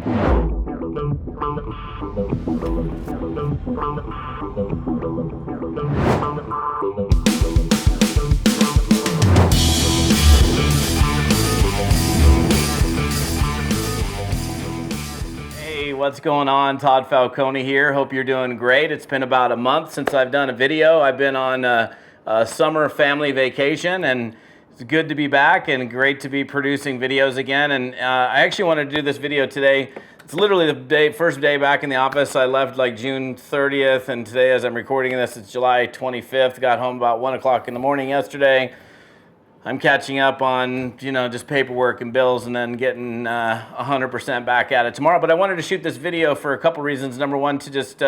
Hey, what's going on? Todd Falcone here. Hope you're doing great. It's been about a month since I've done a video. I've been on a summer family vacation, and it's good to be back and great to be producing videos again. And I actually wanted to do this video today. It's literally the first day back in the office. I left like June 30th, and today, as I'm recording this, it's July 25th. Got home about 1 o'clock in the morning yesterday. I'm catching up on, just paperwork and bills, and then getting 100% back at it tomorrow. But I wanted to shoot this video for a couple reasons. Number one, to just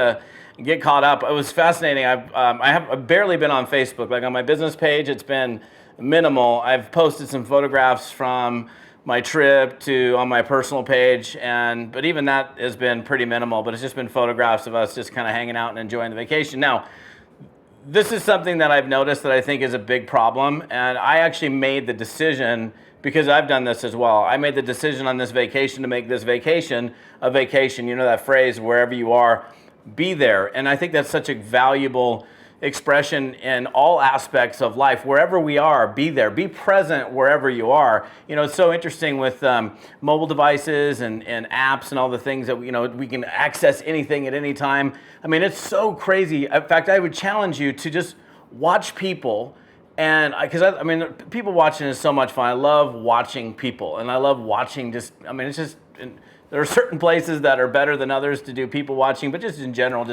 get caught up. It was fascinating. I've barely been on Facebook. Like on my business page, it's been minimal. I've posted some photographs from my trip on my personal page, but even that has been pretty minimal. But it's just been photographs of us just kind of hanging out and enjoying the vacation. Now, this is something that I've noticed that I think is a big problem, and I actually made the decision, because I've done this as well. I made the decision on this vacation to make this vacation a vacation. You know that phrase, wherever you are, be there. And I think that's such a valuable expression in all aspects of life. Wherever we are, be there. Be present wherever you are. It's so interesting with mobile devices and apps and all the things that we can access anything at any time. I mean, it's so crazy. In fact, I would challenge you to just watch people. And people watching is so much fun. I love watching people, and I love watching there are certain places that are better than others to do people watching, but just in general,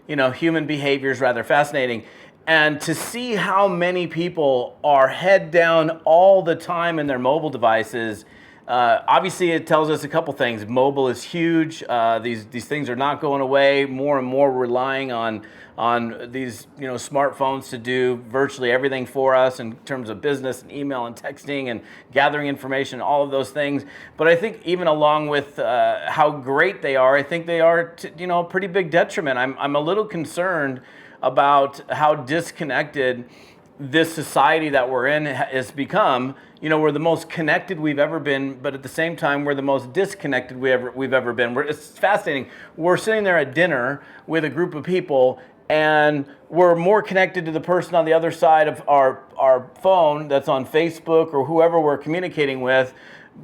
human behavior is rather fascinating. And to see how many people are head down all the time in their mobile devices, obviously it tells us a couple things. Mobile is huge. These things are not going away. More and more relying on these smartphones to do virtually everything for us in terms of business and email and texting and gathering information, all of those things. But I think even along with how great they are, I think they are a pretty big detriment. I'm a little concerned about how disconnected this society that we're in has become. We're the most connected we've ever been, but at the same time, we're the most disconnected we've ever been. It's fascinating. We're sitting there at dinner with a group of people, and we're more connected to the person on the other side of our phone that's on Facebook or whoever we're communicating with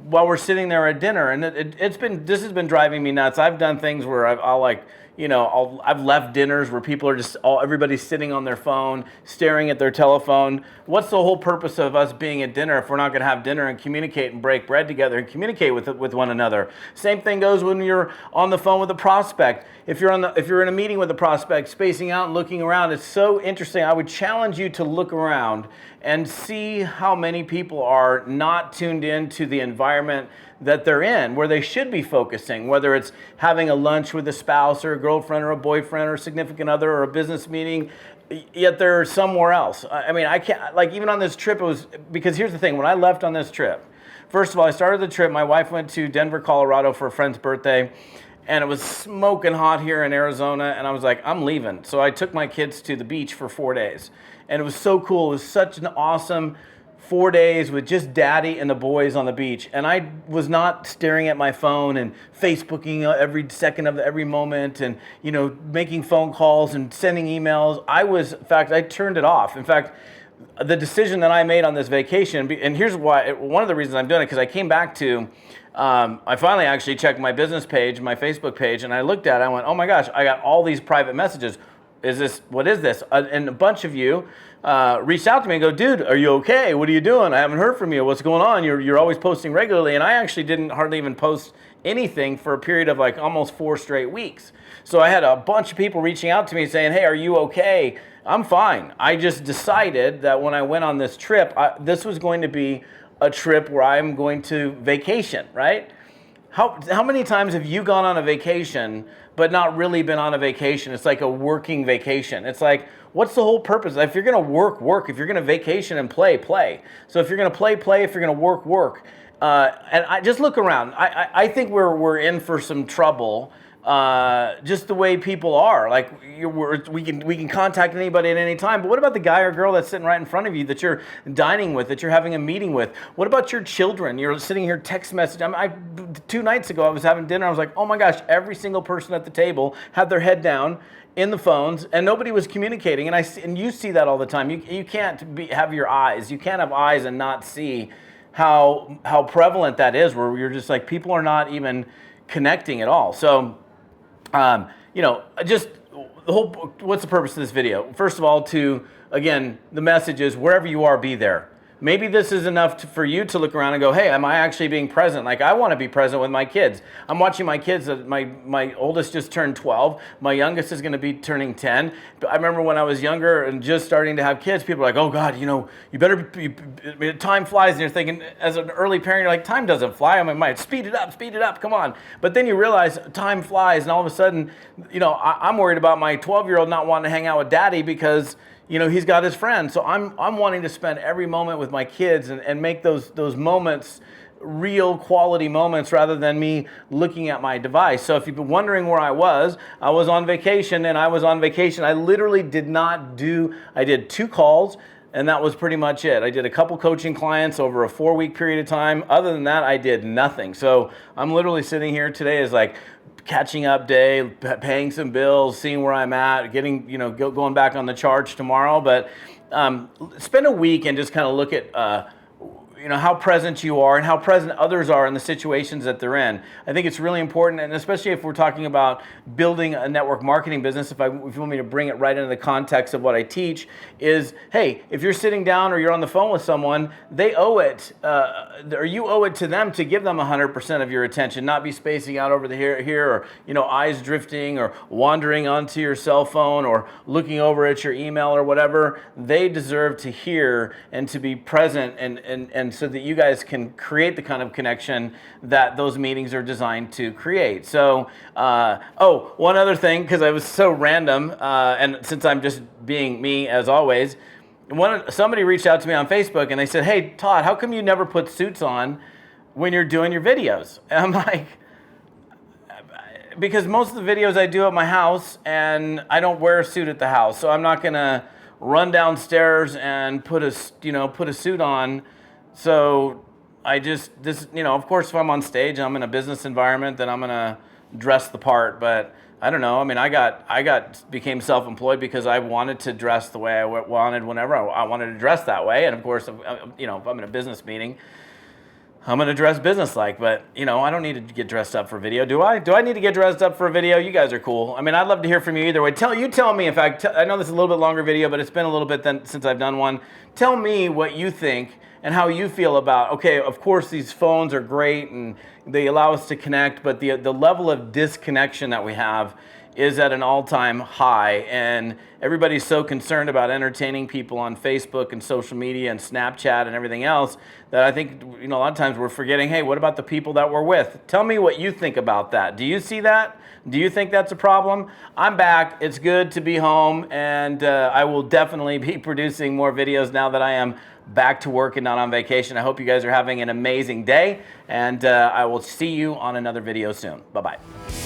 while we're sitting there at dinner. And this has been driving me nuts. I've done things where I've left dinners where people are everybody's sitting on their phone, staring at their telephone. What's the whole purpose of us being at dinner if we're not going to have dinner and communicate and break bread together and communicate with one another? Same thing goes when you're on the phone with a prospect. If you're in a meeting with a prospect, spacing out and looking around, it's so interesting. I would challenge you to look around and see how many people are not tuned into the environment that they're in, where they should be focusing, whether it's having a lunch with a spouse or a girlfriend or a boyfriend or a significant other or a business meeting, yet they're somewhere else. I can't, even on this trip, because here's the thing, when I left on this trip, first of all, I started the trip, my wife went to Denver, Colorado for a friend's birthday, and it was smoking hot here in Arizona, and I was like, I'm leaving. So I took my kids to the beach for 4 days, and it was so cool. It was such an awesome 4 days with just daddy and the boys on the beach. And I was not staring at my phone and Facebooking every second of every moment and, making phone calls and sending emails. I turned it off. In fact, the decision that I made on this vacation, and here's why, one of the reasons I'm doing it, because I came back to, I finally actually checked my business page, my Facebook page, and I looked at it, I went, oh my gosh, I got all these private messages. What is this? And a bunch of you reached out to me and go, dude, are you okay? What are you doing? I haven't heard from you. What's going on? You're always posting regularly. And I actually didn't hardly even post anything for a period of almost 4 straight weeks. So I had a bunch of people reaching out to me saying, hey, are you okay? I'm fine. I just decided that when I went on this trip, this was going to be a trip where I'm going to vacation, right? How many times have you gone on a vacation but not really been on a vacation? It's like a working vacation. It's like, what's the whole purpose? If you're going to work. If you're going to vacation and play. So if you're going to play. If you're going to work. And I just look around. I think we're in for some trouble just the way people are. Like we can contact anybody at any time. But what about the guy or girl that's sitting right in front of you that you're dining with, that you're having a meeting with? What about your children? You're sitting here text message. 2 nights ago I was having dinner. I was like, oh my gosh, every single person at the table had their head down in the phones, and nobody was communicating. And you see that all the time. You can't have your eyes. You can't have eyes and not see how prevalent that is. Where you're just like, people are not even connecting at all. So, just the whole. What's the purpose of this video? First of all, again, the message is wherever you are, be there. Maybe this is enough for you to look around and go, hey, am I actually being present? Like, I want to be present with my kids. I'm watching my kids. My oldest just turned 12. My youngest is going to be turning 10. But I remember when I was younger and just starting to have kids, people were like, oh, God, you better, time flies. And you're thinking, as an early parent, you're like, time doesn't fly. I'm like, speed it up, come on. But then you realize time flies, and all of a sudden, I'm worried about my 12-year-old not wanting to hang out with daddy because he's got his friends. So I'm wanting to spend every moment with my kids and make those moments real quality moments rather than me looking at my device. So if you've been wondering where I was on vacation, and I was on vacation. I literally I did 2 calls, and that was pretty much it. I did a couple coaching clients over a 4-week period of time. Other than that, I did nothing. So I'm literally sitting here today as like catching up day, paying some bills, seeing where I'm at, getting, going back on the charge tomorrow. But spend a week and just kind of look at, how present you are and how present others are in the situations that they're in. I think it's really important, and especially if we're talking about building a network marketing business, if you want me to bring it right into the context of what I teach, is, hey, if you're sitting down or you're on the phone with someone, they owe it, or you owe it to them to give them 100% of your attention, not be spacing out over here, or, eyes drifting or wandering onto your cell phone or looking over at your email or whatever. They deserve to hear and to be present and so that you guys can create the kind of connection that those meetings are designed to create. So, one other thing, because I was so random, and since I'm just being me as always, somebody reached out to me on Facebook and they said, hey, Todd, how come you never put suits on when you're doing your videos? And I'm like, because most of the videos I do at my house, and I don't wear a suit at the house, so I'm not gonna run downstairs and put a suit on. So of course, if I'm on stage and I'm in a business environment, then I'm gonna dress the part. But I don't know. I mean, I became self-employed because I wanted to dress the way I wanted whenever I wanted to dress that way. And of course, if I'm in a business meeting, I'm going to dress business-like, but, I don't need to get dressed up for video, do I? Do I need to get dressed up for a video? You guys are cool. I mean, I'd love to hear from you either way. Tell me, in fact, I know this is a little bit longer video, but it's been a little bit since I've done one. Tell me what you think and how you feel about, okay, of course, these phones are great and they allow us to connect, but the level of disconnection that we have is at an all-time high, and everybody's so concerned about entertaining people on Facebook and social media and Snapchat and everything else that I think a lot of times we're forgetting, hey, what about the people that we're with? Tell me what you think about that. Do you see that? Do you think that's a problem? I'm back. It's good to be home, and I will definitely be producing more videos now that I am back to work and not on vacation. I hope you guys are having an amazing day, and I will see you on another video soon. Bye-bye.